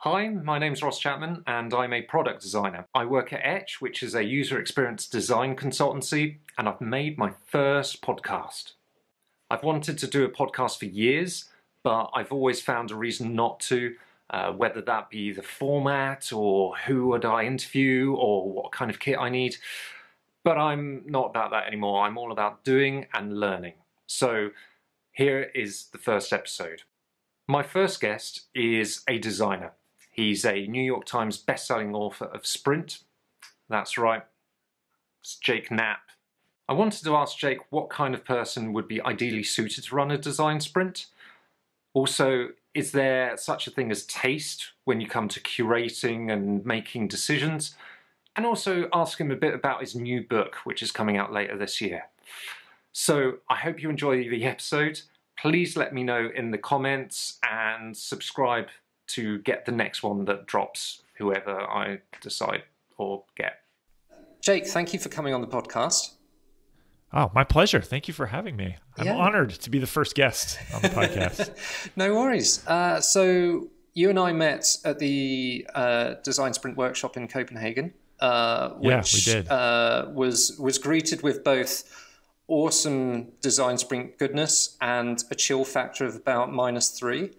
Hi, my name's Ross Chapman and I'm a product designer. I work at Etch, which is a user experience design consultancy, and I've made my first podcast. I've wanted to do a podcast for years, but I've always found a reason not to, whether that be the format or who would I interview or what kind of kit I need. But I'm not about that anymore. I'm all about doing and learning. So here is the first episode. My first guest is a designer. He's a New York Times bestselling author of Sprint. That's right, it's Jake Knapp. I wanted to ask Jake what kind of person would be ideally suited to run a design sprint. Also, is there such a thing as taste when you come to curating and making decisions? And also ask him a bit about his new book, which is coming out later this year. So I hope you enjoy the episode. Please let me know in the comments and subscribe to get the next one that drops, whoever I decide or get. Jake, thank you for coming on the podcast. Oh, my pleasure. Thank you for having me. I'm honored to be the first guest on the podcast. No worries. So you and I met at the Design Sprint workshop in Copenhagen, which we did. Was greeted with both awesome design sprint goodness and a chill factor of about -3.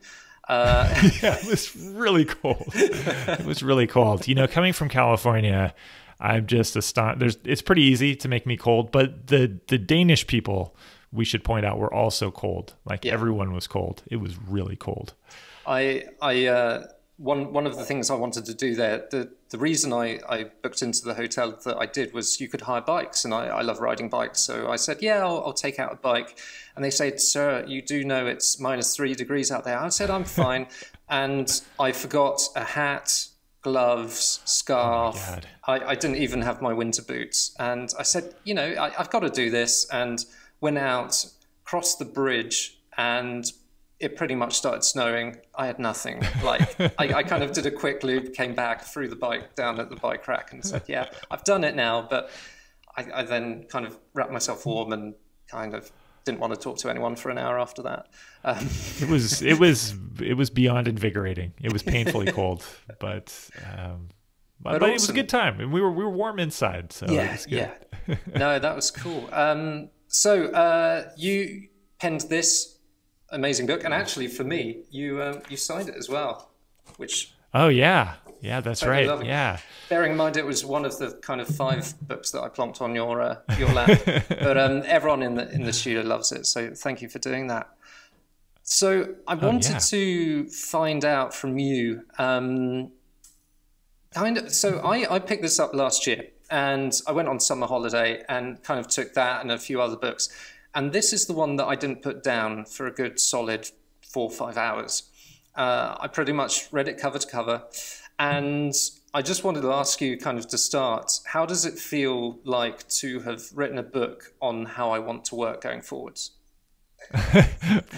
Yeah, it was really cold. It was really cold. You know, coming from California, I'm just astonished. It's pretty easy to make me cold, but the Danish people, we should point out, were also cold. Like everyone was cold. It was really cold. One of the things I wanted to do there, the reason I booked into the hotel that I did was you could hire bikes, and I love riding bikes. So I said, yeah, I'll take out a bike. And they said, sir, you do know it's -3 degrees out there. I said, I'm fine. And I forgot a hat, gloves, scarf. Oh, I didn't even have my winter boots. And I said, you know, I've got to do this. And went out, crossed the bridge, and it pretty much started snowing. I had nothing. Like I kind of did a quick loop, came back, threw the bike down at the bike rack and said, yeah, I've done it now. But I then kind of wrapped myself warm and kind of didn't want to talk to anyone for an hour after that. It was beyond invigorating. It was painfully cold, but awesome. It was a good time, and we were warm inside. So it was good. No, that was cool. So you penned this amazing book, and actually for me, you signed it as well, which that's right. Lovely. Yeah, bearing in mind it was one of the kind of 5 books that I plonked on your lap, but everyone in the studio loves it, so thank you for doing that. So I wanted to find out from you, I picked this up last year, and I went on summer holiday and kind of took that and a few other books. And this is the one that I didn't put down for a good solid 4 or 5 hours. I pretty much read it cover to cover. And I just wanted to ask you kind of to start, how does it feel like to have written a book on how I want to work going forwards?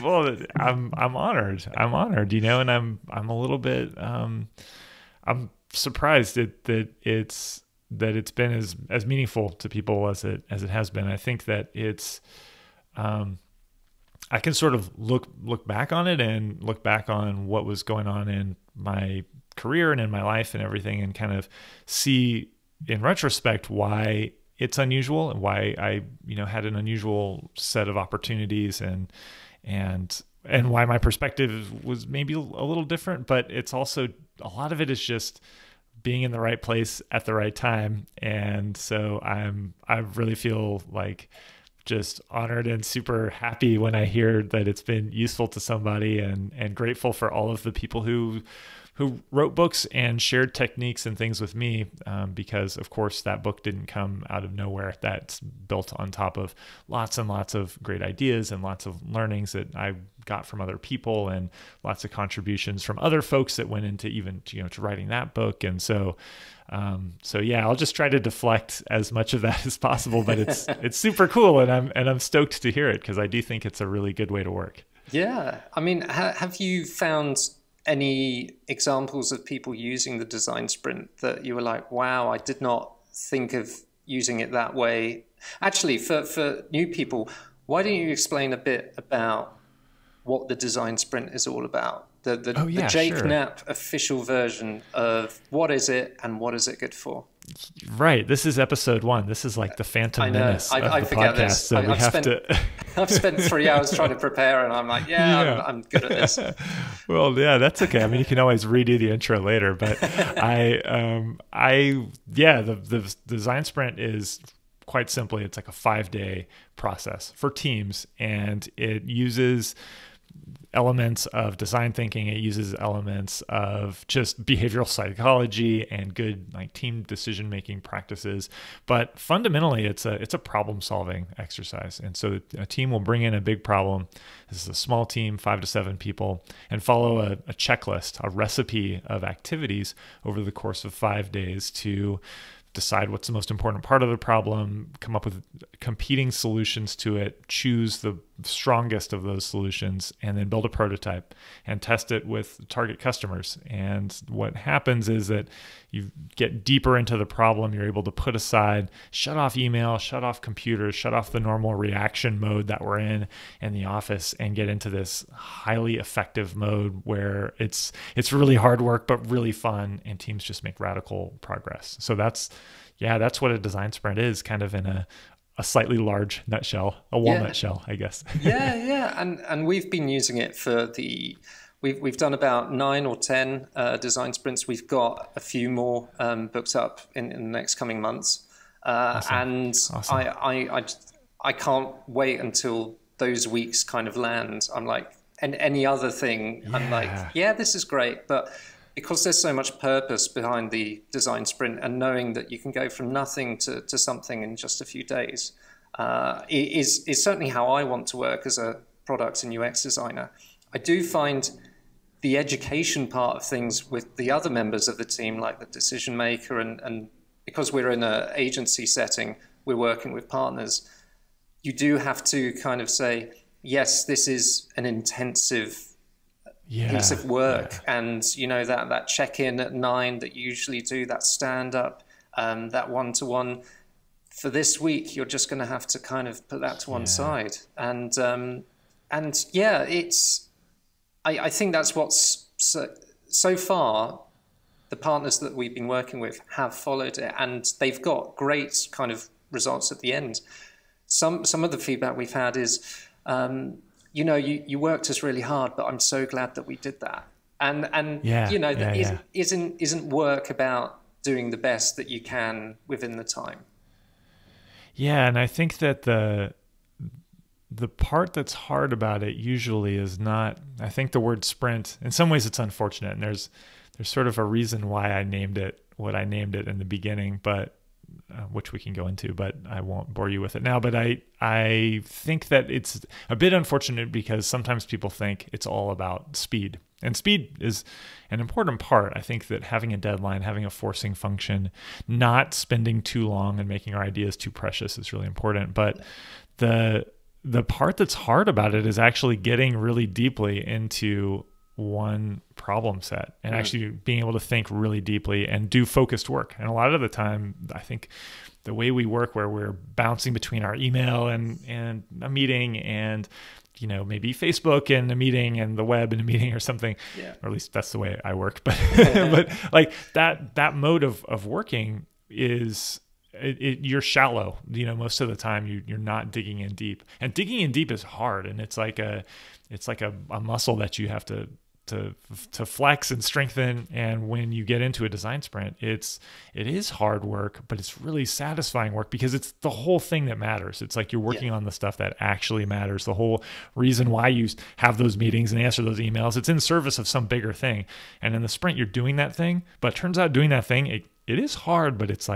Well, I'm honored. I'm honored, you know, and I'm a little bit, I'm surprised that it's been as meaningful to people as it has been. I think that it's, I can sort of look back on it and look back on what was going on in my career and in my life and everything, and kind of see in retrospect why it's unusual and why I, you know, had an unusual set of opportunities and why my perspective was maybe a little different. But it's also, a lot of it is just being in the right place at the right time. And so I really feel like just honored and super happy when I hear that it's been useful to somebody, and grateful for all of the people who wrote books and shared techniques and things with me, because of course that book didn't come out of nowhere. That's built on top of lots and lots of great ideas and lots of learnings that I got from other people, and lots of contributions from other folks that went into even, you know, to writing that book. And so I'll just try to deflect as much of that as possible, but it's super cool, and I'm stoked to hear it, because I do think it's a really good way to work. Yeah. I mean, have you found any examples of people using the design sprint that you were like, wow, I did not think of using it that way? Actually, for new people, why don't you explain a bit about what the design sprint is all about? Oh, the yeah, Jake sure. Knapp official version of what is it and what is it good for? Right. This is episode 1. This is like the I Phantom know. Menace of I the forget podcast. this. So we I've have spent to. I've spent 3 hours trying to prepare, and I'm like, yeah, Yeah. I'm good at this. Well, yeah, that's okay. I mean, you can always redo the intro later, but yeah, the design sprint is quite simply, it's like a 5-day process for teams, and it uses elements of design thinking. It uses elements of just behavioral psychology and good like team decision making practices. But fundamentally, it's a problem solving exercise. And so a team will bring in a big problem. This is a small team, 5 to 7 people, and follow a checklist, a recipe of activities over the course of 5 days to decide what's the most important part of the problem, come up with competing solutions to it, choose the strongest of those solutions, and then build a prototype and test it with target customers. And what happens is that you get deeper into the problem. You're able to put aside, shut off email, shut off computers, shut off the normal reaction mode that we're in the office, and get into this highly effective mode where it's really hard work, but really fun, and teams just make radical progress. So that's what a design sprint is, kind of in a slightly large nutshell, a walnut shell, I guess. Yeah. And we've been using it for we've done about 9 or 10 design sprints. We've got a few more booked up in the next coming months. And awesome. I can't wait until those weeks kind of land. I'm like, and any other thing, I'm like, yeah, this is great. But because there's so much purpose behind the design sprint, and knowing that you can go from nothing to something in just a few days is certainly how I want to work as a product and UX designer. I do find the education part of things with the other members of the team, like the decision maker, and because we're in an agency setting, we're working with partners, you do have to kind of say, yes, this is an intensive piece of work. And that check-in at 9 that you usually do, that stand-up, that one-to-one, for this week you're just going to have to kind of put that to one side. And it's I think that's what's so far the partners that we've been working with have followed it, and they've got great kind of results at the end. Some of the feedback we've had is you worked us really hard, but I'm so glad that we did that. Isn't work about doing the best that you can within the time? Yeah, and I think that the part that's hard about it usually is not, I think the word sprint, in some ways it's unfortunate, and there's sort of a reason why I named it what I named it in the beginning, but which we can go into, but I won't bore you with it now. But I think that it's a bit unfortunate because sometimes people think it's all about speed. And speed is an important part. I think that having a deadline, having a forcing function, not spending too long and making our ideas too precious is really important. But the part that's hard about it is actually getting really deeply into one problem set and actually being able to think really deeply and do focused work. And a lot of the time, I think the way we work, where we're bouncing between our email and a meeting, and maybe Facebook and a meeting, and the web and a meeting or something, or at least that's the way I work. But but like that mode of working is you're shallow. Most of the time you're not digging in deep, and digging in deep is hard, and it's like a muscle that you have to flex and strengthen. And when you get into a design sprint, it is hard work, but it's really satisfying work because it's the whole thing that matters. It's like you're working on the stuff that actually matters. The whole reason why you have those meetings and answer those emails, it's in service of some bigger thing. And in the sprint, you're doing that thing, but it turns out doing that thing, it is hard, but it's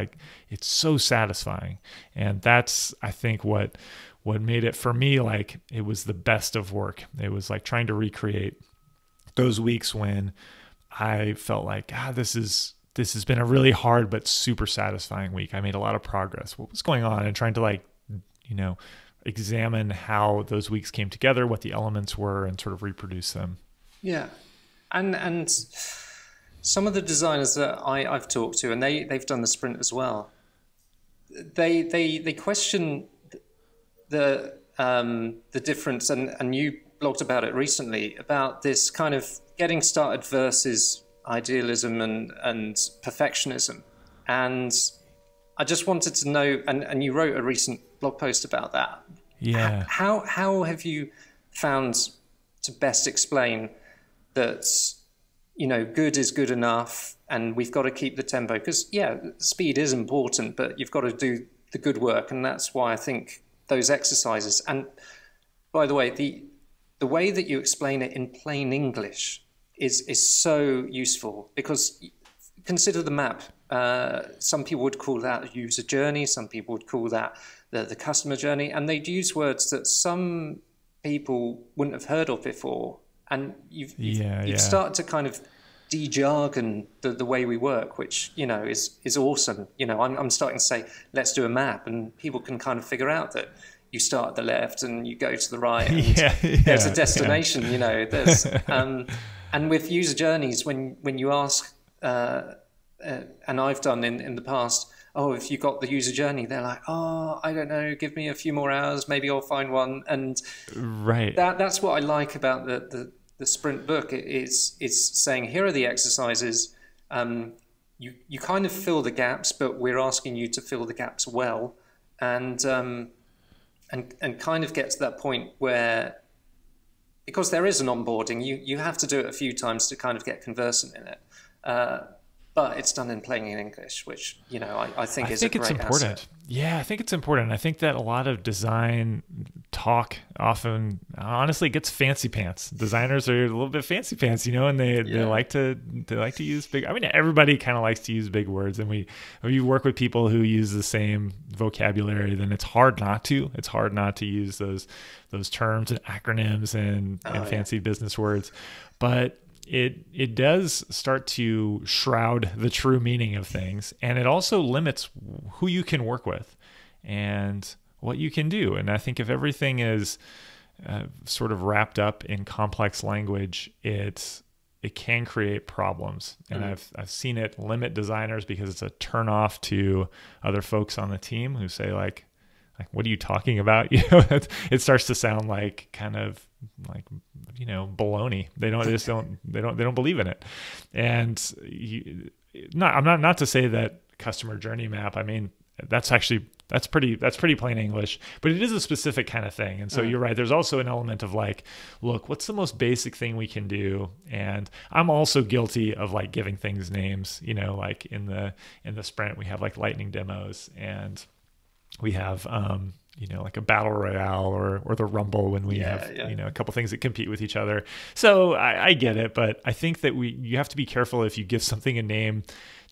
so satisfying. And that's, I think, what made it for me, like it was the best of work. It was like trying to recreate those weeks when I felt like, this has been a really hard but super satisfying week. I made a lot of progress. What was going on? And trying to examine how those weeks came together, what the elements were, and sort of reproduce them. Yeah. And some of the designers that I've talked to, and they've done the sprint as well, they question the difference, and you blogged about it recently, about this kind of getting started versus idealism and perfectionism. And I just wanted to know, and you wrote a recent blog post about that. Yeah. How have you found to best explain that, good is good enough and we've got to keep the tempo? Because, speed is important, but you've got to do the good work. And that's why I think those exercises, and by the way, the way that you explain it in plain English is so useful, because consider the map. Some people would call that a user journey. Some people would call that the customer journey. And they'd use words that some people wouldn't have heard of before. And you've started to kind of de-jargon the way we work, which, is awesome. I'm starting to say, let's do a map, and people can kind of figure out that you start at the left and you go to the right, and there's a destination, there's, and with user journeys, when you ask, and I've done in the past, oh, if you got the user journey, they're like, oh, I don't know, give me a few more hours, maybe I'll find one. And that's what I like about the sprint book. It's saying, here are the exercises. You kind of fill the gaps, but we're asking you to fill the gaps well, and kind of get to that point where, because there is an onboarding, you have to do it a few times to kind of get conversant in it. But it's done in plain English, which, I think is a great important. Asset. Yeah, I think it's important. I think that a lot of design talk often, honestly, gets fancy pants. Designers are a little bit fancy pants, and they like to use big. I mean, everybody kind of likes to use big words, and when you work with people who use the same vocabulary, then it's hard not to. It's hard not to use those terms and acronyms and fancy business words, but it does start to shroud the true meaning of things, and it also limits who you can work with and what you can do. And I think if everything is sort of wrapped up in complex language, it can create problems. And I've seen it limit designers, because it's a turnoff to other folks on the team who say like, what are you talking about? It starts to sound like kind of like, baloney. They don't believe in it. And I'm not to say that customer journey map, I mean, that's pretty plain English, but it is a specific kind of thing. And so you're right. There's also an element of like, look, what's the most basic thing we can do? And I'm also guilty of like giving things names, like in the sprint, we have like lightning demos, and we have, like a battle royale or the rumble when we have, a couple things that compete with each other. So I get it, but I think that you have to be careful if you give something a name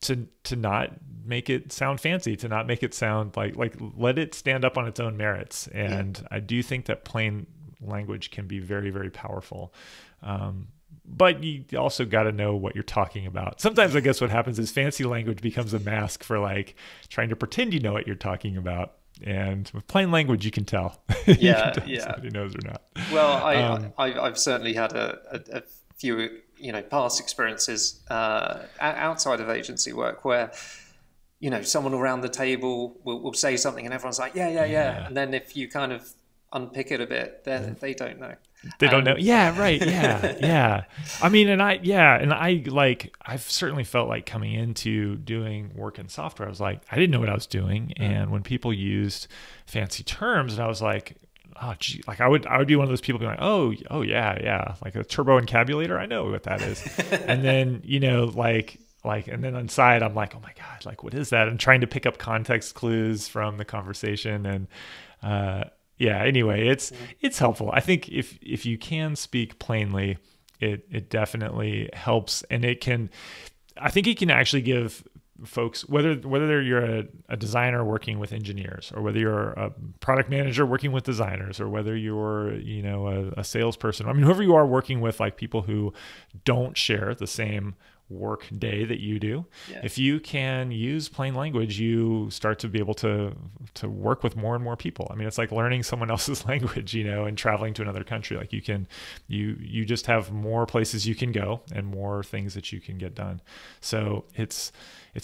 to not make it sound fancy, to not make it sound like let it stand up on its own merits. And I do think that plain language can be very, very powerful. But you also got to know what you're talking about. Sometimes I guess what happens is fancy language becomes a mask for like trying to pretend you know what you're talking about. And with plain language, you can tell. If somebody knows or not. Well, I've certainly had a few, past experiences outside of agency work where, someone around the table will say something and everyone's like, yeah. And then if you kind of unpick it a bit, they don't know. They don't know. Yeah, right. Yeah. I mean, I've certainly felt like coming into doing work in software, I was like, I didn't know what I was doing. And when people used fancy terms, and I was like, oh, gee, like I would be one of those people being like, oh yeah. Like a turbo encabulator. I know what that is. And then, and then inside I'm like, oh my God, like, what is that? I'm trying to pick up context clues from the conversation. And, anyway, it's helpful. I think if you can speak plainly, it definitely helps. And I think it can actually give folks, whether you're a designer working with engineers, or whether you're a product manager working with designers, or whether you're, a salesperson, I mean, whoever you are working with, like people who don't share the same work day that you do. If you can use plain language, you start to be able to work with more and more people. I mean, it's like learning someone else's language, and traveling to another country. Like you just have more places you can go and more things that you can get done. So it's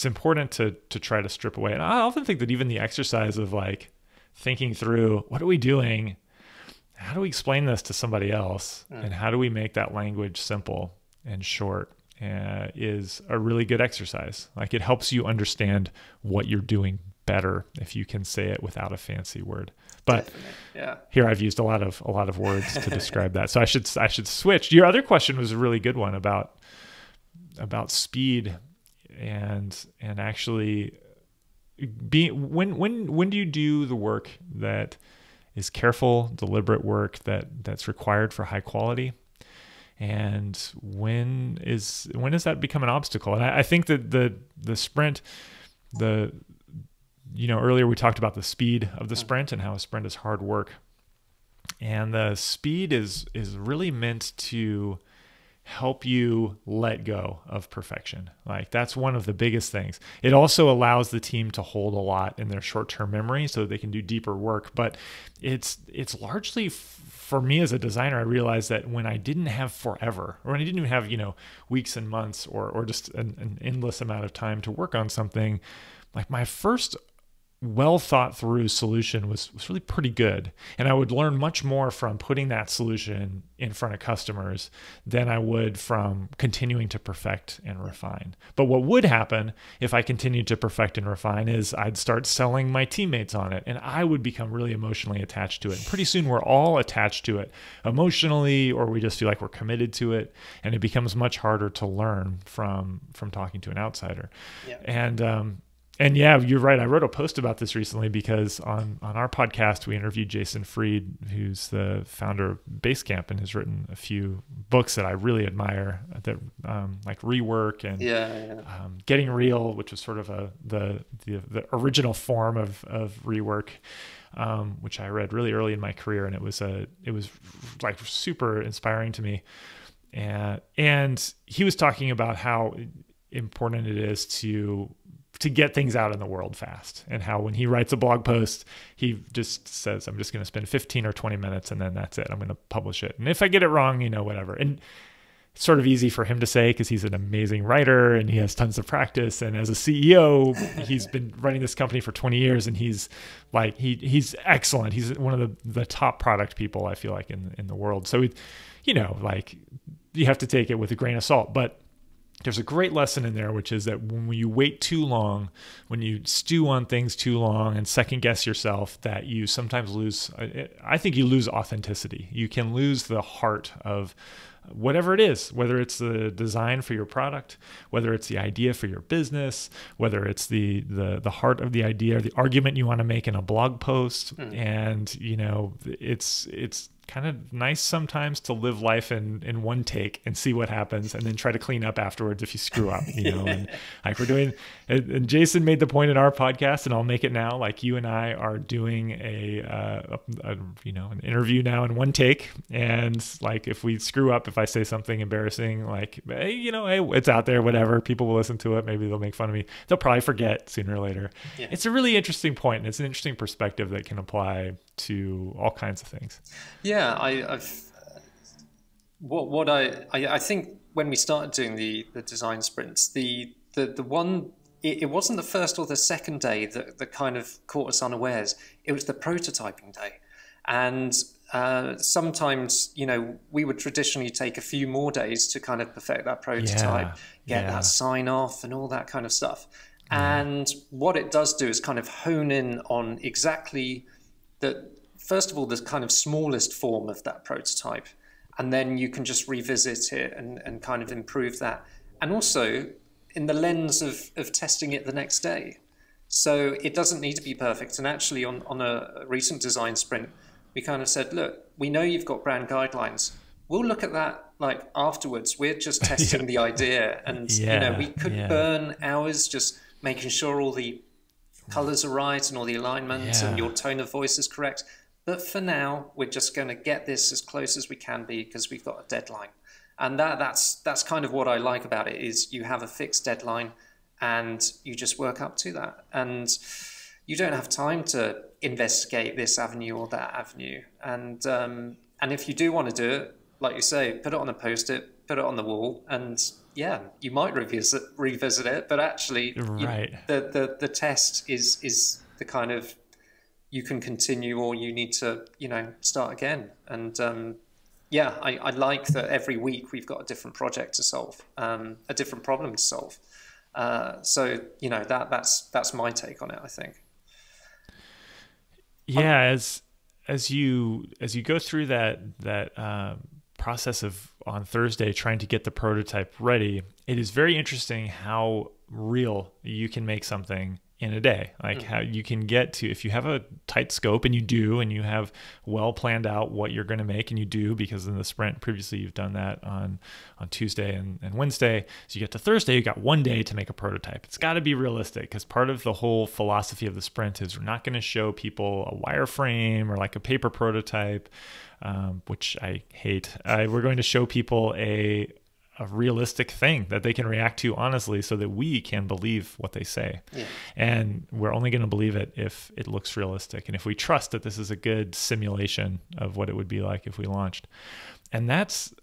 important to try to strip away. And I often think that even the exercise of like thinking through, what are we doing? how do we explain this to somebody else? And how do we make that language simple and short? Is a really good exercise. Like, it helps you understand what you're doing better if you can say it without a fancy word. But here I've used a lot of words to describe that. So I should switch. Your other question was a really good one about speed and actually when do you do the work that is careful, deliberate work that's required for high quality? And when does that become an obstacle? And I think that the sprint, earlier we talked about the speed of the sprint and how a sprint is hard work. And the speed is really meant to help you let go of perfection. Like, that's one of the biggest things. It also allows the team to hold a lot in their short-term memory so they can do deeper work. But it's largely, for me as a designer, I realized that when I didn't have forever, or when I didn't even have, weeks and months or just an endless amount of time to work on something, like, my first well thought through solution was really pretty good. And I would learn much more from putting that solution in front of customers than I would from continuing to perfect and refine. But what would happen if I continued to perfect and refine is I'd start selling my teammates on it, and I would become really emotionally attached to it. And pretty soon we're all attached to it emotionally, or we just feel like we're committed to it. And it becomes much harder to learn from talking to an outsider. Yeah. And yeah, you're right. I wrote a post about this recently because on our podcast, we interviewed Jason Fried, who's the founder of Basecamp and has written a few books that I really admire, that like Rework and Getting Real, which was sort of the original form of Rework, which I read really early in my career. And it was like super inspiring to me. And he was talking about how important it is to get things out in the world fast, and how when he writes a blog post, he just says, I'm just going to spend 15 or 20 minutes and then that's it. I'm going to publish it. And if I get it wrong, whatever. And it's sort of easy for him to say because he's an amazing writer and he has tons of practice. And as a CEO, he's been running this company for 20 years and he's excellent. He's one of the top product people, I feel like, in the world. So, you have to take it with a grain of salt. But there's a great lesson in there, which is that when you wait too long, when you stew on things too long and second guess yourself, that you sometimes lose, I think you lose authenticity. You can lose the heart of whatever it is, whether it's the design for your product, whether it's the idea for your business, whether it's the heart of the idea, the argument you want to make in a blog post. And, it's kind of nice sometimes to live life in one take and see what happens and then try to clean up afterwards if you screw up, and like we're doing, and Jason made the point in our podcast, and I'll make it now, like you and I are doing an interview now in one take. And like, if we screw up, if I say something embarrassing, like, hey, it's out there, whatever, people will listen to it. Maybe they'll make fun of me. They'll probably forget sooner or later. Yeah. It's a really interesting point, and it's an interesting perspective that can apply to all kinds of things. Yeah, I think when we started doing the design sprints, the one, it wasn't the first or the second day that kind of caught us unawares. It was the prototyping day, and sometimes we would traditionally take a few more days to kind of perfect that prototype, get that sign off, and all that kind of stuff. And what it does do is kind of hone in on exactly first of all, the kind of smallest form of that prototype, and then you can just revisit it and kind of improve that. And also in the lens of testing it the next day. So it doesn't need to be perfect. And actually on a recent design sprint, we kind of said, look, we know you've got brand guidelines. We'll look at that like afterwards. We're just testing the idea. And we could burn hours just making sure all the colors are right and all the alignment and your tone of voice is correct. But for now, we're just going to get this as close as we can be because we've got a deadline. And that's kind of what I like about it, is you have a fixed deadline and you just work up to that. And you don't have time to investigate this avenue or that avenue. And if you do want to do it, like you say, put it on a Post-it, put it on the wall, and you might revisit it, but actually the test is the kind of you can continue or you need to, start again. And yeah, I like that every week we've got a different project to solve, a different problem to solve. So that's my take on it, I think. Yeah, as you go through that process of on Thursday trying to get the prototype ready, it is very interesting how real you can make something in a day. Like how you can get to, if you have a tight scope, and you do, and you have well planned out what you're going to make, and you do, because in the sprint previously you've done that on Tuesday and Wednesday. So you get to Thursday, you got one day to make a prototype. It's got to be realistic, because part of the whole philosophy of the sprint is we're not going to show people a wireframe or like a paper prototype, which I hate. We're going to show people a realistic thing that they can react to honestly, so that we can believe what they say. Yeah. And we're only going to believe it if it looks realistic, and if we trust that this is a good simulation of what it would be like if we launched. And that's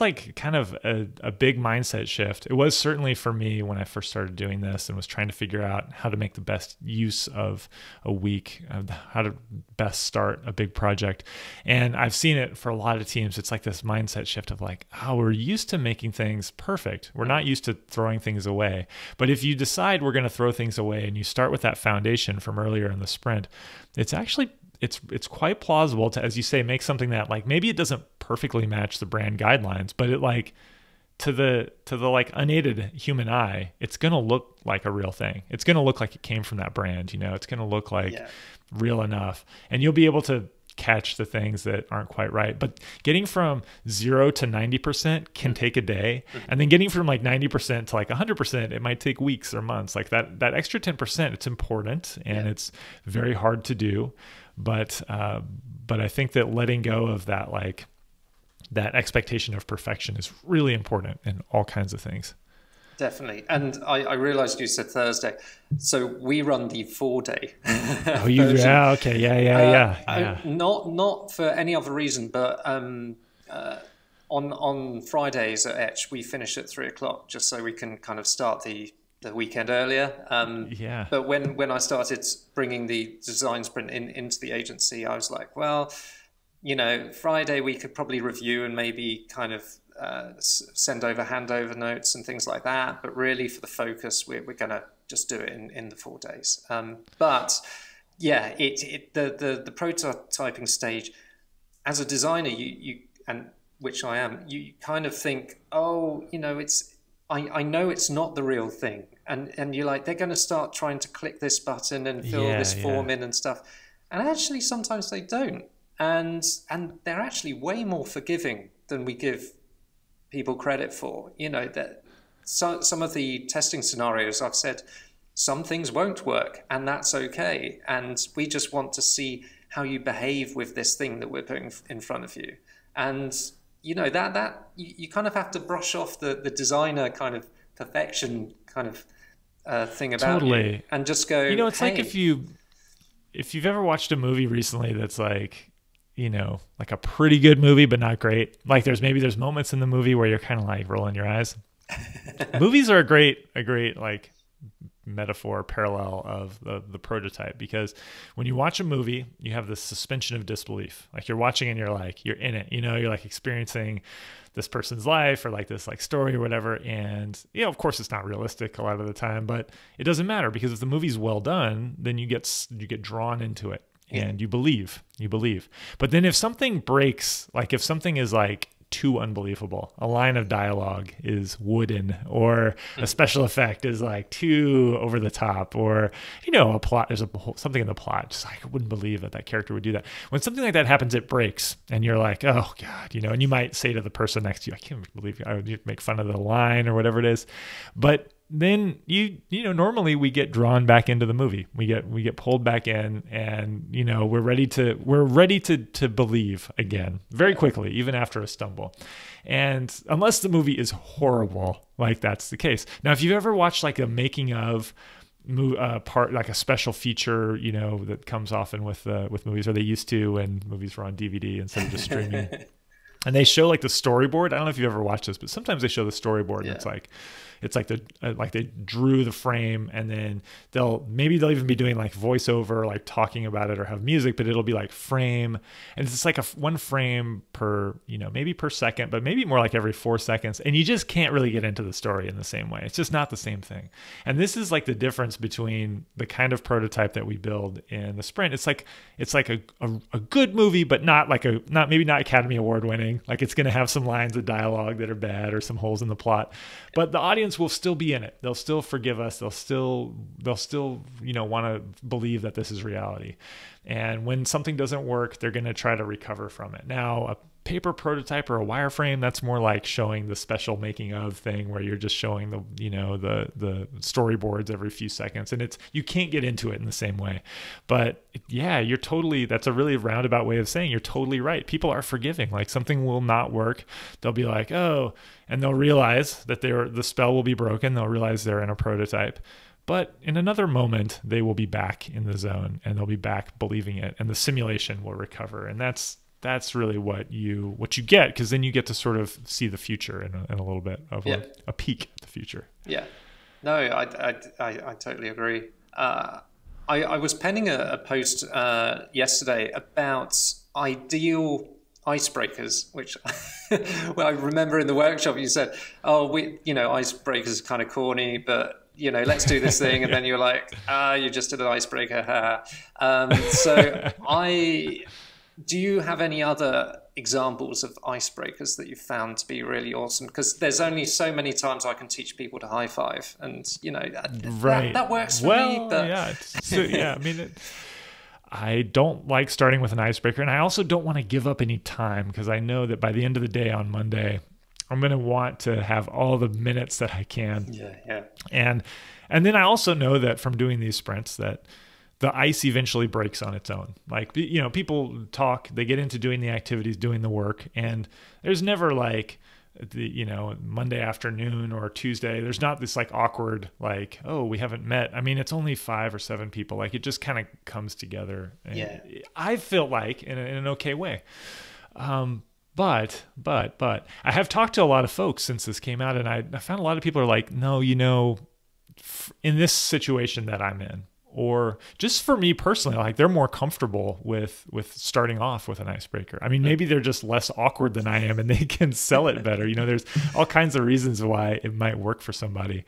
like kind of a big mindset shift. It was certainly for me when I first started doing this and was trying to figure out how to make the best use of a week, how to best start a big project. And I've seen it for a lot of teams. It's like this mindset shift of like, oh, we're used to making things perfect. We're not used to throwing things away. But if you decide we're going to throw things away and you start with that foundation from earlier in the sprint, it's actually it's quite plausible to, as you say, make something that like maybe it doesn't perfectly match the brand guidelines, but it like to the like unaided human eye, it's going to look like a real thing. It's going to look like it came from that brand, it's going to look like real enough, and you'll be able to catch the things that aren't quite right. But getting from 0 to 90% can take a day. And then getting from like 90% to like 100%, it might take weeks or months. Like that extra 10%, it's important, and it's very hard to do. But I think that letting go of that, like that expectation of perfection, is really important in all kinds of things. Definitely. And I realized you said Thursday. So we run the 4-day. Oh, yeah. Okay. Yeah. Not for any other reason, but on Fridays at Etch, we finish at 3:00, just so we can kind of start the weekend earlier. But when I started bringing the design sprint into the agency, I was like, well, Friday we could probably review and maybe kind of send over handover notes and things like that. But really, for the focus, we're going to just do it in the 4 days. But yeah, the prototyping stage, as a designer, you and which I am, you kind of think, oh, I know it's not the real thing. And you're like, they're going to start trying to click this button and fill this form in and stuff. And actually, sometimes they don't. And they're actually way more forgiving than we give people credit for. That some of the testing scenarios, I've said, some things won't work, and that's okay. And we just want to see how you behave with this thing that we're putting in front of you. And that you kind of have to brush off the designer kind of perfection kind of thing about you, and just go. It's like if you've ever watched a movie recently that's like, like a pretty good movie but not great. Like there's moments in the movie where you're kind of like rolling your eyes. Movies are a great like metaphor parallel of the prototype, because when you watch a movie, you have this suspension of disbelief. Like you're watching and you're in it, you're like experiencing this person's life or like this like story or whatever. And of course it's not realistic a lot of the time, but it doesn't matter, because if the movie's well done, then you get drawn into it and you believe. But then if something breaks, like if something is like too unbelievable, a line of dialogue is wooden, or a special effect is like too over the top, or a plot, there's something in the plot just like, I wouldn't believe that character would do that. When something like that happens, it breaks, and you're like, oh god, and you might say to the person next to you, I can't believe I would make fun of the line or whatever it is. But then normally we get drawn back into the movie. We get pulled back in, and we're ready to believe again very quickly, even after a stumble. And unless the movie is horrible, like that's the case. Now, if you've ever watched like a making of part, like a special feature, that comes often with movies, or they used to when movies were on DVD instead of just streaming. And they show like the storyboard. I don't know if you've ever watched this, but sometimes they show the storyboard and Yeah. it's like like they drew the frame, and then they'll even be doing like voiceover, like talking about it, or have music, but it'll be like frame, and it's like one frame per, maybe per second, but maybe more like every 4 seconds. And you just can't really get into the story in the same way. It's just not the same thing. And this is like the difference between the kind of prototype that we build in the sprint. It's like a good movie, but maybe not Academy Award winning. Like it's going to have some lines of dialogue that are bad or some holes in the plot, but the audience will still be in it. They'll still forgive us. They'll still want to believe that this is reality. And when something doesn't work, they're going to try to recover from it. Now, a paper prototype or a wireframe, that's more like showing the special making of thing, where you're just showing the storyboards every few seconds, and you can't get into it in the same way. But yeah, that's a really roundabout way of saying you're totally right. People are forgiving. Like something will not work, they'll be like, oh, and they'll realize that the spell will be broken. They'll realize they're in a prototype. But in another moment, they will be back in the zone, and they'll be back believing it, and the simulation will recover. And that's really what you get, because then you get to sort of see the future in a little bit of a peek at the future. Yeah, no, I totally agree. I was penning a post yesterday about ideal icebreakers, which well, I remember in the workshop you said, icebreakers is kind of corny, but let's do this thing. And then you're like, you just did an icebreaker. Do you have any other examples of icebreakers that you've found to be really awesome? Because there's only so many times I can teach people to high five, and that works for me. But... I don't like starting with an icebreaker, and I also don't want to give up any time, because I know that by the end of the day on Monday, I'm going to want to have all the minutes that I can. Yeah. And then I also know that from doing these sprints that the ice eventually breaks on its own. Like, people talk, they get into doing the activities, doing the work, and there's never like Monday afternoon or Tuesday, there's not this like awkward, like, oh, we haven't met. I mean, it's only 5 or 7 people. Like, it just kind of comes together. And I feel like in an okay way. But I have talked to a lot of folks since this came out, and I found a lot of people are like, no, in this situation that I'm in, or just for me personally, like they're more comfortable with starting off with an icebreaker. I mean, maybe they're just less awkward than I am, and they can sell it better. There's all kinds of reasons why it might work for somebody.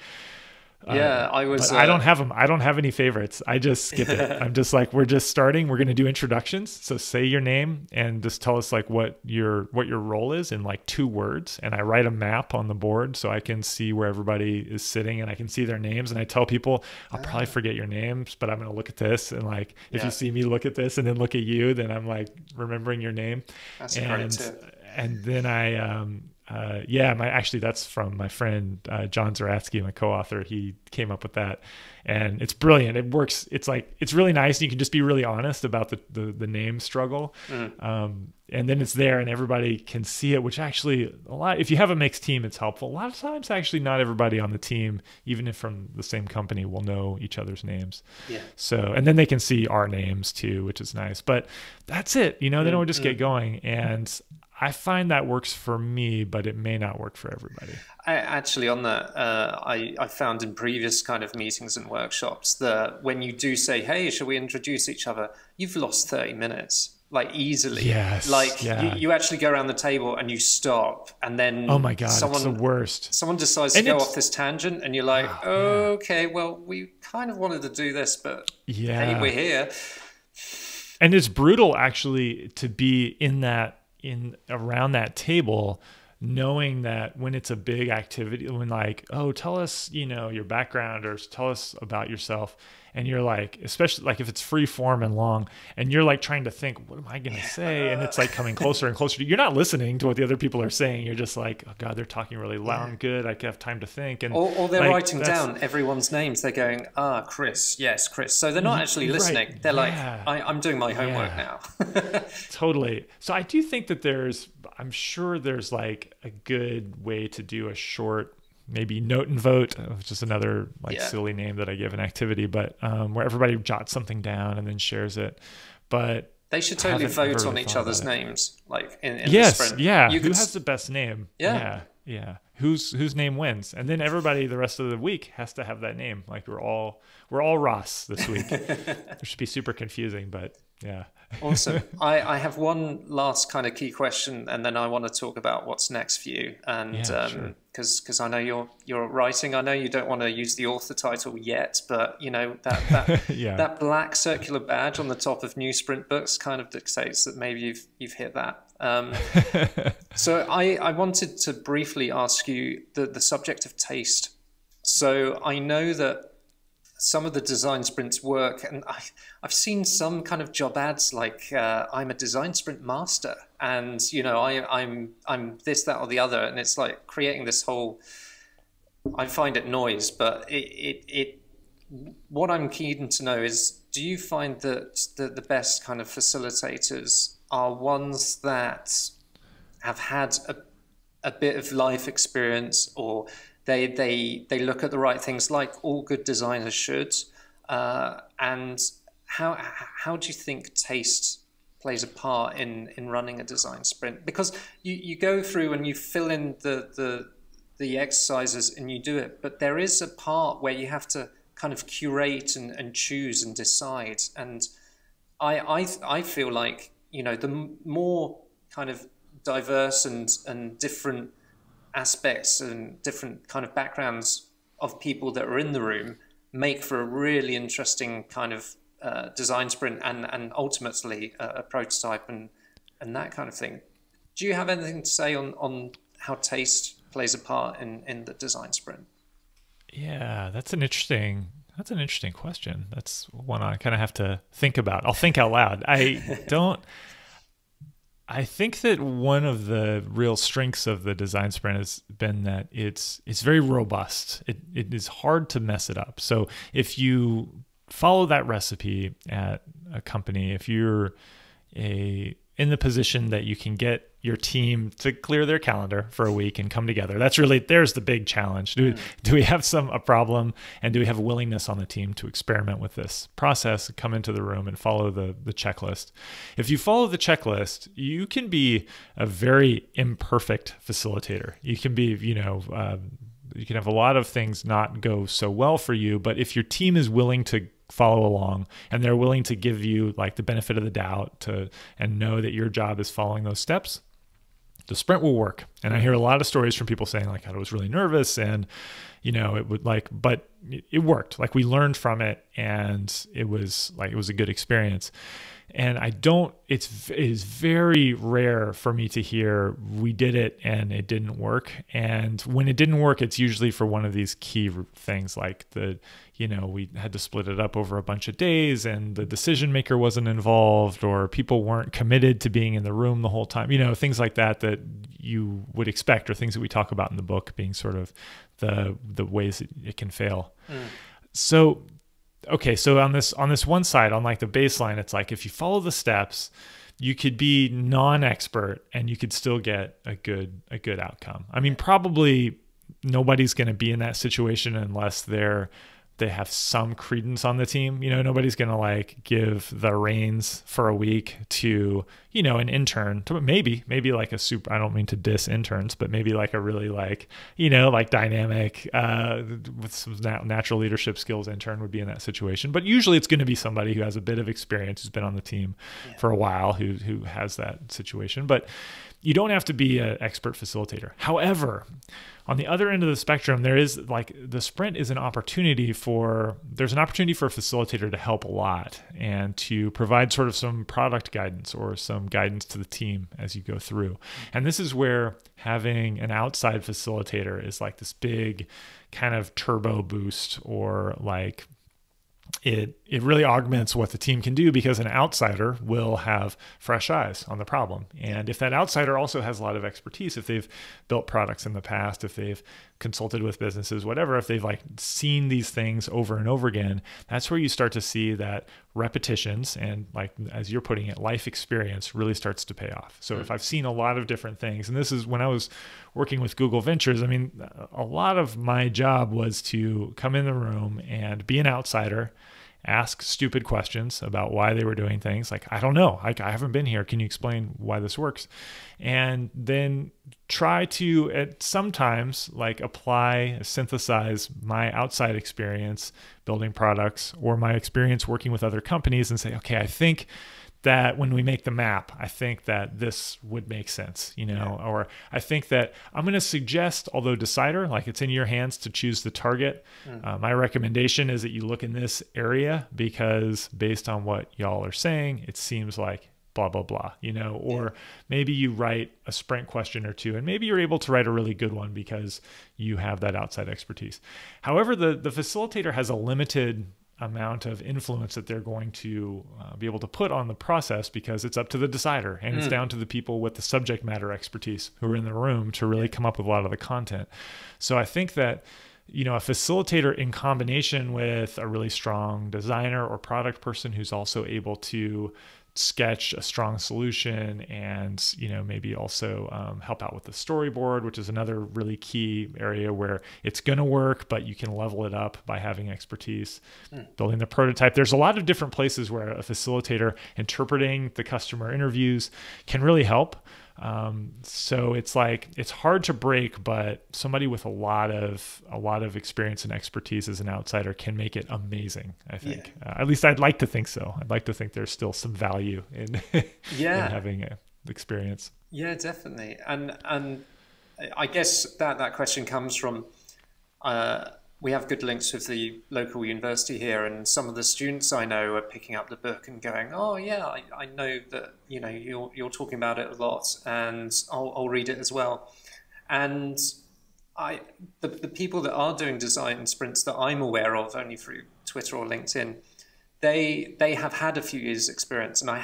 I don't have them. I don't have any favorites. I just skip it. I'm just like, we're just starting. We're going to do introductions. So say your name and just tell us like what your role is in like 2 words. And I write a map on the board so I can see where everybody is sitting, and I can see their names. And I tell people, I'll probably forget your names, but I'm going to look at this. And like, if you see me look at this and then look at you, then I'm like remembering your name. That's a great tip. And then that's from my friend, John Zaratsky, my co-author. He came up with that, and it's brilliant. It works. It's like, it's really nice. You can just be really honest about the name struggle. And then it's there and everybody can see it, which actually if you have a mixed team, it's helpful. A lot of times, actually, not everybody on the team, even if from the same company, will know each other's names. Yeah. So, and then they can see our names too, which is nice, but that's it. Then we'll just get going. And I find that works for me, but it may not work for everybody. Actually, on that, I found in previous kind of meetings and workshops that when you do say, hey, shall we introduce each other, you've lost 30 minutes, like easily. Yes. Like you actually go around the table and you stop, and then oh my God, it's the worst. Someone decides to go off this tangent, and you're like, okay, well, we kind of wanted to do this, but hey, we're here. And it's brutal actually to be around that table, knowing that when it's a big activity, when like, oh, tell us, your background, or tell us about yourself. And you're like, especially like if it's free form and long, and you're like trying to think, what am I going to say? And it's like coming closer and closer. You're not listening to what the other people are saying. You're just like, oh God, they're talking really loud and good. I have time to think. And or they're writing down everyone's names. They're going, Chris. Yes, Chris. So they're not actually listening. Right. They're like, I'm doing my homework now. Totally. So I do think that I'm sure there's like a good way to do a short, maybe note and vote, just another silly name that I give an activity, but where everybody jots something down and then shares it. But They should totally haven't vote ever on each thought other's about it. names, like in the Yes, sprint. yeah. You Who could has the best name? Yeah. Yeah. Whose name wins, and then everybody the rest of the week has to have that name. Like we're all Ross this week. It should be super confusing, but yeah. Awesome. I have one last kind of key question, and then I want to talk about what's next for you. And because I know you're writing, I know you don't want to use the author title yet, but you know that Yeah. that black circular badge on the top of new sprint books kind of dictates that maybe you've hit that. So I wanted to briefly ask you the subject of taste. So I know that some of the design sprints work, and I've seen some kind of job ads like I'm a design sprint master, and you know I'm this, that, or the other, and it's like creating this whole. I find it noise, but it what I'm keen to know is, do you find that the best kind of facilitators are ones that have had a bit of life experience, or they look at the right things like all good designers should? And how do you think taste plays a part in running a design sprint? Because you go through and you fill in the exercises and you do it, but there is a part where you have to kind of curate and choose and decide. And I feel like, you know, the more kind of diverse and different aspects and different kind of backgrounds of people that are in the room make for a really interesting kind of design sprint and ultimately a prototype and that kind of thing. Do you have anything to say on how taste plays a part in the design sprint? Yeah, that's an interesting question. That's one I kind of have to think about. I'll think out loud. I think that one of the real strengths of the design sprint has been that it's very robust. It is hard to mess it up. So if you follow that recipe at a company, if you're in the position that you can get your team to clear their calendar for a week and come together, there's the big challenge. Do we have a problem, and do we have a willingness on the team to experiment with this process, come into the room and follow the checklist? If you follow the checklist, you can be a very imperfect facilitator. You can be, you can have a lot of things not go so well for you, but if your team is willing to follow along and they're willing to give you like the benefit of the doubt and know that your job is following those steps, the sprint will work. And I hear a lot of stories from people saying like, I was really nervous and, but it worked. Like we learned from it and it was a good experience. And it is very rare for me to hear we did it and it didn't work. And when it didn't work, it's usually for one of these key things like we had to split it up over a bunch of days and the decision maker wasn't involved, or people weren't committed to being in the room the whole time, things like that you would expect, or things that we talk about in the book being sort of the ways that it can fail. So on this one side, on like the baseline, it's like if you follow the steps, you could be non-expert and you could still get a good outcome. I mean, probably nobody's going to be in that situation unless they have some credence on the team. Nobody's going to like give the reins for a week to, an intern, to maybe like a super, I don't mean to diss interns, but maybe like a really like, like dynamic, with some natural leadership skills intern would be in that situation. But usually it's going to be somebody who has a bit of experience, who's been on the team for a while, who has that situation. But you don't have to be an expert facilitator. However, on the other end of the spectrum, there is like the sprint is an opportunity there's an opportunity for a facilitator to help a lot and to provide sort of some product guidance or some guidance to the team as you go through. And this is where having an outside facilitator is like this big kind of turbo boost, or like it really augments what the team can do, because an outsider will have fresh eyes on the problem. And if that outsider also has a lot of expertise, if they've built products in the past, if they've consulted with businesses, whatever, if they've like seen these things over and over again, that's where you start to see that repetitions and, like, as you're putting it, life experience really starts to pay off. So if I've seen a lot of different things, and this is when I was working with Google Ventures, I mean, a lot of my job was to come in the room and be an outsider ask stupid questions about why they were doing things. Like, I don't know. I haven't been here. Can you explain why this works? And then try to sometimes like apply, synthesize my outside experience building products or my experience working with other companies and say, okay, I think that when we make the map, I think that this would make sense, or I think that I'm going to suggest, although decider, like it's in your hands to choose the target. My recommendation is that you look in this area because based on what y'all are saying, it seems like blah, blah, blah, or maybe you write a sprint question or two, and maybe you're able to write a really good one because you have that outside expertise. However, the facilitator has a limited amount of influence that they're going to be able to put on the process because it's up to the decider and it's down to the people with the subject matter expertise who are in the room to really come up with a lot of the content. So I think that, a facilitator in combination with a really strong designer or product person who's also able to sketch a strong solution and maybe also help out with the storyboard, which is another really key area where it's going to work, but you can level it up by having expertise. Building the prototype, there's a lot of different places where a facilitator interpreting the customer interviews can really help. So it's hard to break, but somebody with a lot of experience and expertise as an outsider can make it amazing, I think. At least I'd like to think so. I'd like to think there's still some value in, in having experience. Yeah, definitely. And I guess that question comes from, we have good links with the local university here, and some of the students I know are picking up the book and going, oh yeah, I know that, you're talking about it a lot and I'll read it as well. And the people that are doing design sprints that I'm aware of only through Twitter or LinkedIn, they have had a few years experience, and I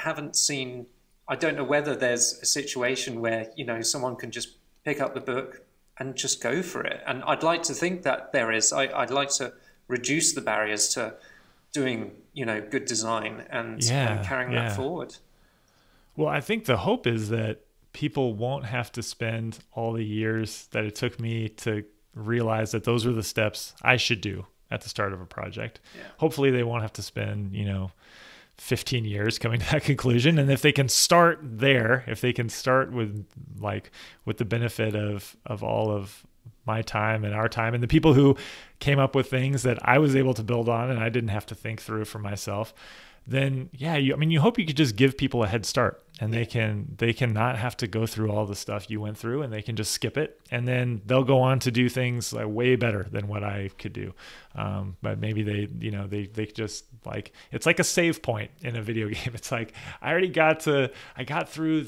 don't know whether there's a situation where, someone can just pick up the book and just go for it. And I'd like to think that there is. I'd like to reduce the barriers to doing, good design and carrying that forward. Well, I think the hope is that people won't have to spend all the years that it took me to realize that those were the steps I should do at the start of a project. Yeah. Hopefully they won't have to spend, 15 years coming to that conclusion. And if they can start there, if they can start with the benefit of all of my time and our time and the people who came up with things that I was able to build on and I didn't have to think through for myself, then you hope you could just give people a head start and they can not have to go through all the stuff you went through, and they can just skip it, and then they'll go on to do things way better than what I could do. But maybe they just it's like a save point in a video game. It's like I got through I got through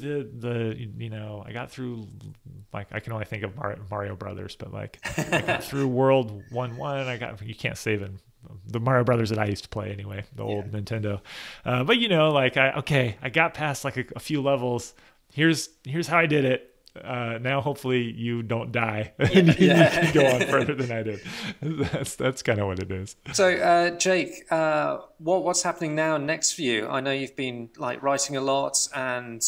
I can only think of Mario Brothers, but I got through World 1-1. You can't save in the Mario Brothers that I used to play anyway, the old Nintendo. But I got past a few levels. Here's how I did it. Now hopefully you don't die and you can go on further than I did. That's kind of what it is. So Jake, what's happening now next for you? I know you've been writing a lot, and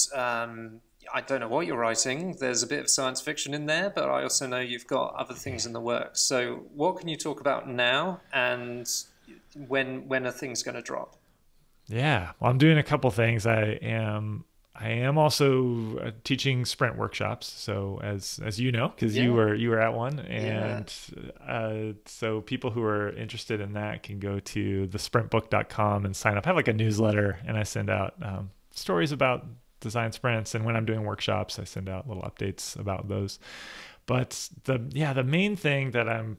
I don't know what you're writing. There's a bit of science fiction in there, but I also know you've got other things in the works. So what can you talk about now, and when are things going to drop? Yeah, well, I'm doing a couple things. I am also teaching sprint workshops. So as you know, because you were at one, and so people who are interested in that can go to thesprintbook.com and sign up. I have a newsletter, and I send out stories about design sprints, and when I'm doing workshops, I send out little updates about those. But the main thing that I'm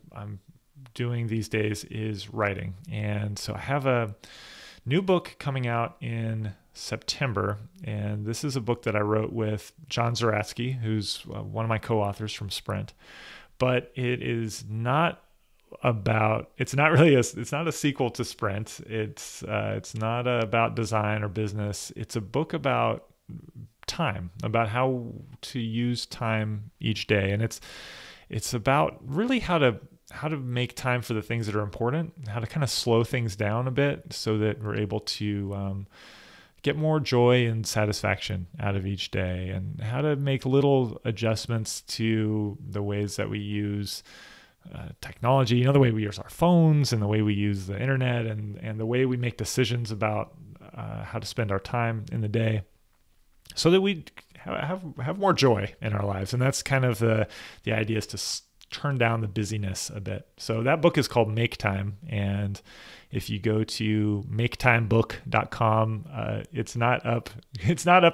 doing these days is writing, and so I have a new book coming out in September, and this is a book that I wrote with John Zaratsky, who's one of my co-authors from Sprint. But it's not a sequel to Sprint. It's not about design or business. It's a book about time, about how to use time each day, and it's about really how to make time for the things that are important, how to kind of slow things down a bit so that we're able to get more joy and satisfaction out of each day, and how to make little adjustments to the ways that we use technology, the way we use our phones and the way we use the internet and the way we make decisions about how to spend our time in the day, so that we have more joy in our lives. And that's kind of the idea, is to turn down the busyness a bit. So that book is called Make Time. And if you go to maketimebook.com, it's not up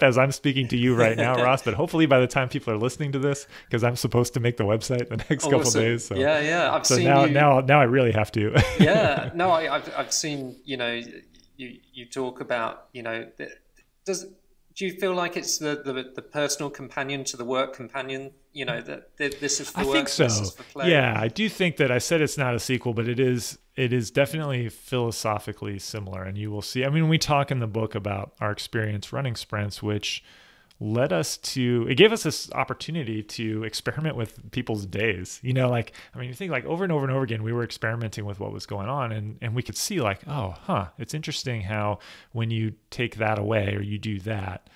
as I'm speaking to you right now, Ross, but hopefully by the time people are listening to this, because I'm supposed to make the website the next couple of days. So yeah. I've seen now I really have to. Yeah, no, I've seen, you talk about, do you feel like it's the personal companion to the work companion? That this is for work, I think so. This is for play. Yeah, I do think that. I said it's not a sequel, but it is definitely philosophically similar. And you will see, we talk in the book about our experience running sprints, which it gave us this opportunity to experiment with people's days. You think like over and over and over again, we were experimenting with what was going on, and we could see like, it's interesting how when you take that away or you do that,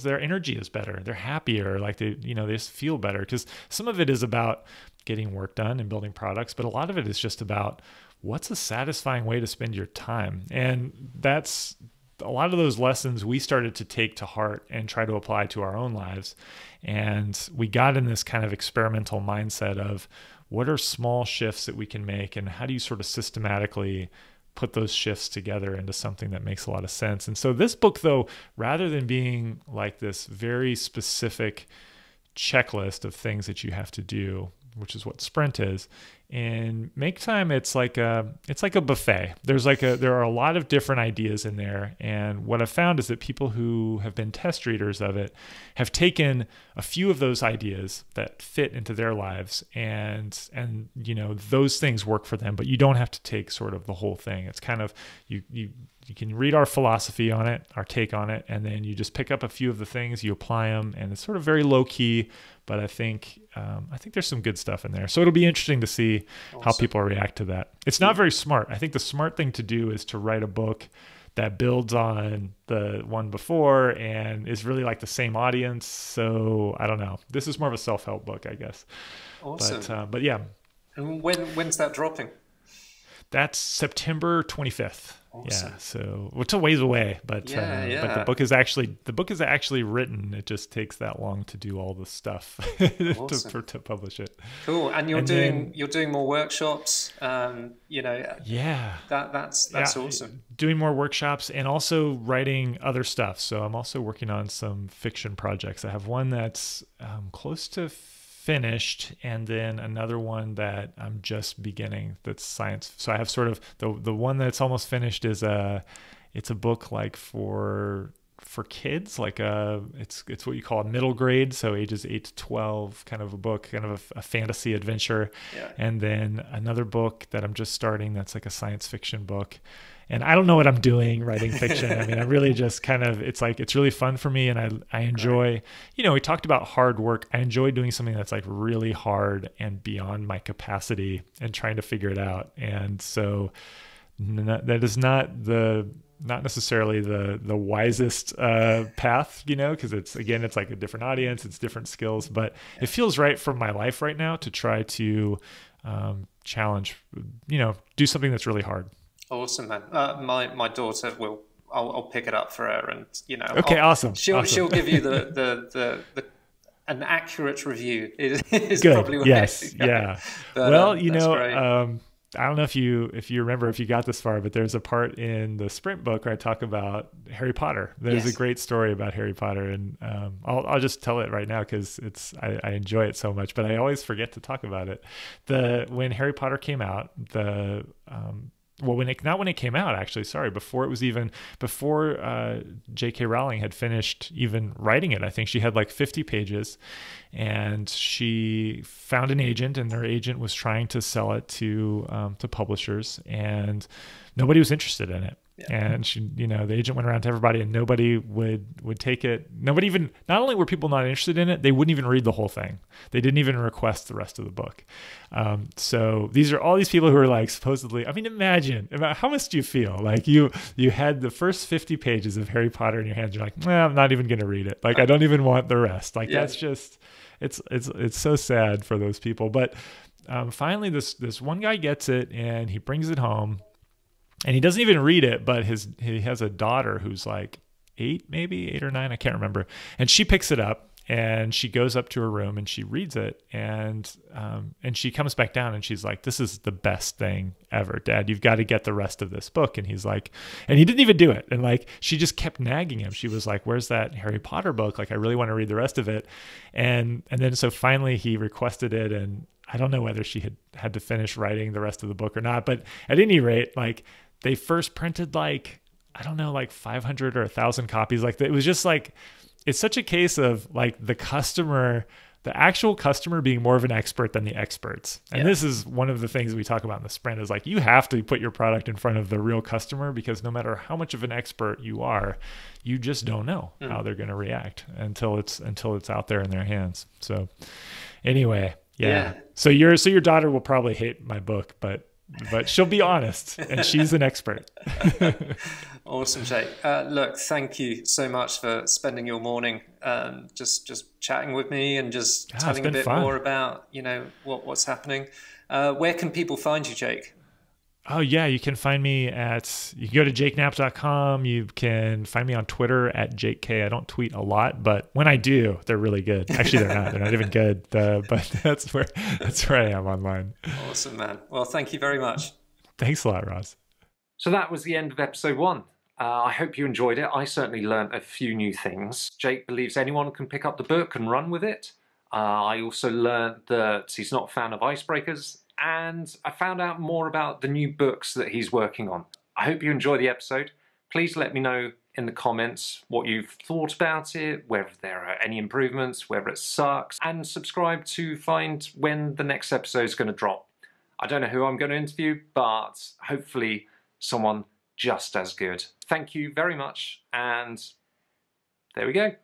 their energy is better. They're happier. Like they just feel better, because some of it is about getting work done and building products, but a lot of it is just about what's a satisfying way to spend your time. And that's a lot of those lessons we started to take to heart and try to apply to our own lives. And we got in this kind of experimental mindset of what are small shifts that we can make, and how do you sort of systematically put those shifts together into something that makes a lot of sense. And so this book, though, rather than being like this very specific checklist of things that you have to do, which is what Sprint is, in Make Time, it's like a buffet. There are a lot of different ideas in there. And what I've found is that people who have been test readers of it have taken a few of those ideas that fit into their lives, and those things work for them, but you don't have to take sort of the whole thing. It's kind of, you can read our philosophy on it, our take on it, and then you just pick up a few of the things, you apply them, and it's sort of very low key, but I think there's some good stuff in there. So it'll be interesting to see how people react to that. It's not very smart. I think the smart thing to do is to write a book that builds on the one before and is really like the same audience. So I don't know. This is more of a self-help book, I guess. Awesome. But yeah. And when's that dropping? That's September 25th. Awesome. Yeah, so it's a ways away, but the book is actually written. It just takes that long to do all the stuff to publish it. Cool. And you're doing more workshops. Yeah. That's awesome. Doing more workshops and also writing other stuff. So I'm also working on some fiction projects. I have one that's close to finished, and then another one that I'm just beginning, that's science. So I have sort of the one that's almost finished is it's a book like for kids, like it's what you call a middle grade, so ages 8 to 12, kind of a book, kind of a fantasy adventure. Yeah. And then another book that I'm just starting that's like a science fiction book. And I don't know what I'm doing writing fiction. I really just kind of, it's really fun for me. And I enjoy, we talked about hard work. I enjoy doing something that's like really hard and beyond my capacity and trying to figure it out. And so that is not necessarily the wisest path, because it's like a different audience, it's different skills, but it feels right for my life right now to try to challenge, do something that's really hard. Awesome, man. My daughter I'll pick it up for her, and Okay, awesome. She'll give you the an accurate review. Is good. Probably what Yes, yeah. But, well, I don't know if you remember, if you got this far, but there's a part in the Sprint book where I talk about Harry Potter. There's a great story about Harry Potter, and I'll just tell it right now because I enjoy it so much, but I always forget to talk about it. When Harry Potter came out, when it came out, actually, sorry, before J.K. Rowling had finished even writing it. I think she had like 50 pages, and she found an agent, and their agent was trying to sell it to publishers, and nobody was interested in it. Yeah. And she, the agent went around to everybody, and nobody would take it. Not only were people not interested in it, they wouldn't even read the whole thing. They didn't even request the rest of the book. So these are all these people who are like supposedly, imagine how much do you feel like you had the first 50 pages of Harry Potter in your hands. You're like, I'm not even going to read it. Like, I don't even want the rest. Like, that's just, it's so sad for those people. But finally this one guy gets it and he brings it home, and he doesn't even read it, but he has a daughter who's like 8 or 9, I can't remember, and she picks it up and she goes up to her room and she reads it, and she comes back down and she's like, "This is the best thing ever, Dad. You've got to get the rest of this book." And he's like, and he didn't even do it. And like, she just kept nagging him. She was like, "Where's that Harry Potter book? Like, I really want to read the rest of it." And then so finally he requested it, and I don't know whether she had to finish writing the rest of the book or not, but at any rate, like, they first printed like, I don't know, like 500 or 1,000 copies. Like, it was just like, it's such a case of like the actual customer being more of an expert than the experts. And this is one of the things we talk about in the sprint, is like, you have to put your product in front of the real customer, because no matter how much of an expert you are, you just don't know how they're going to react until it's out there in their hands. So anyway, yeah. So your daughter will probably hate my book, but she'll be honest, and she's an expert. Awesome, Jake. Look, thank you so much for spending your morning just chatting with me and just telling a bit more about, what's happening. Where can people find you, Jake? Oh, yeah. You can find me you can go to jakeknapp.com. You can find me on Twitter at JakeK. I don't tweet a lot, but when I do, they're really good. Actually, they're not. They're not even good. But that's where I am online. Awesome, man. Well, thank you very much. Thanks a lot, Ross. So that was the end of episode 1. I hope you enjoyed it. I certainly learned a few new things. Jake believes anyone can pick up the book and run with it. I also learned that he's not a fan of Icebreakers, and I found out more about the new books that he's working on. I hope you enjoy the episode. Please let me know in the comments what you've thought about it, whether there are any improvements, whether it sucks, and subscribe to find when the next episode is going to drop. I don't know who I'm going to interview, but hopefully someone just as good. Thank you very much, and there we go.